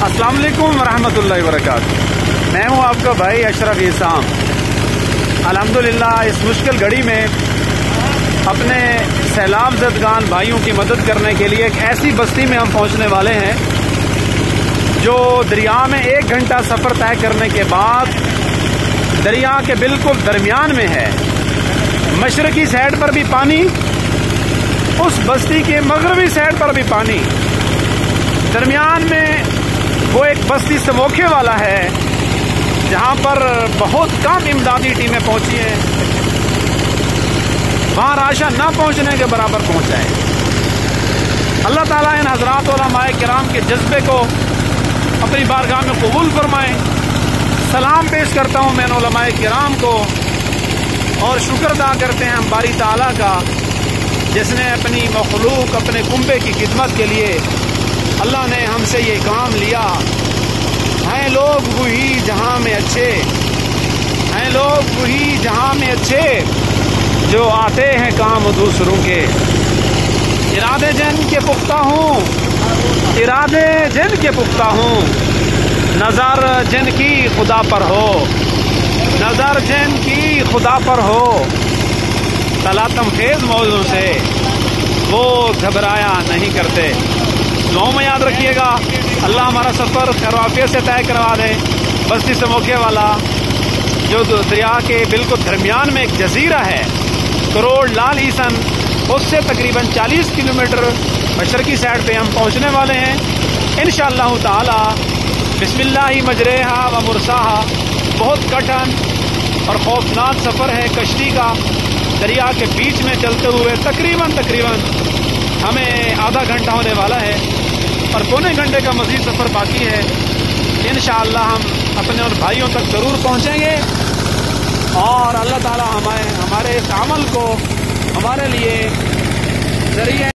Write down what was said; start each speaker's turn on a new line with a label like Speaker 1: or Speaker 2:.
Speaker 1: السلام علیکم ورحمۃ اللہ وبرکاتہ۔ میں ہوں آپ کا بھائی اشرف عیسام۔ الحمدللہ اس مشکل گھڑی میں اپنے سیلاب زدگان بھائیوں کی مدد کرنے کے لیے ایک ایسی بستی میں ہم پہنچنے والے ہیں جو دریا میں 1 گھنٹہ سفر طے کرنے کے بعد دریا کے بالکل درمیان میں ہے۔ مشرقی سائڈ پر بھی پانی، اس بستی کے مغربی سائڈ پر بھی پانی، درمیان میں وہ ایک بستی سموکھے والا ہے جہاں پر بہت کم امدادی ٹیمیں پہنچی ہیں، وہاں راشن نہ پہنچنے کے برابر پہنچا ہے۔ اللہ تعالیٰ ان حضرات علماء کرام کے جذبے کو اپنی بارگاہ میں قبول فرمائے۔ سلام پیش کرتا ہوں میں ان علماء کرام کو، اور شکر ادا کرتے ہیں ہم باری تعالیٰ کا جس نے اپنی مخلوق اپنے کنبے کی خدمت کے لیے اللہ نے ہم سے یہ کام لیا۔ ہیں لوگ وہی جہاں میں اچھے، ہیں لوگ وہی جہاں میں اچھے جو آتے ہیں کام دوسروں کے۔ ارادے جن کے پختہ ہوں، ارادے جن کے پختہ ہوں، نظر جن کی خدا پر ہو، نظر جن کی خدا پر ہو، تلاتم خیز موضوع سے وہ گھبرایا نہیں کرتے۔ دعاؤں میں یاد رکھیے گا، اللہ ہمارا سفر خیر و عافیت سے طے کروا دے۔ بستی سموکھے والا جو دریا کے بالکل درمیان میں ایک جزیرہ ہے، کروڑ لال عیسن، اس سے تقریباً 40 کلومیٹر مشرقی سائڈ پہ ہم پہنچنے والے ہیں انشاءاللہ تعالی۔ بسم اللہ مجریہا و مرساہا۔ بہت کٹھن اور خوفناک سفر ہے کشتی کا، دریا کے بیچ میں چلتے ہوئے تقریباً ہمیں آدھا گھنٹہ ہونے والا ہے اور پونے گھنٹے کا مزید سفر باقی ہے۔ انشاءاللہ ہم اپنے اور بھائیوں تک ضرور پہنچیں گے، اور اللہ تعالی ہمارے اس عمل کو ہمارے لیے ذریعہ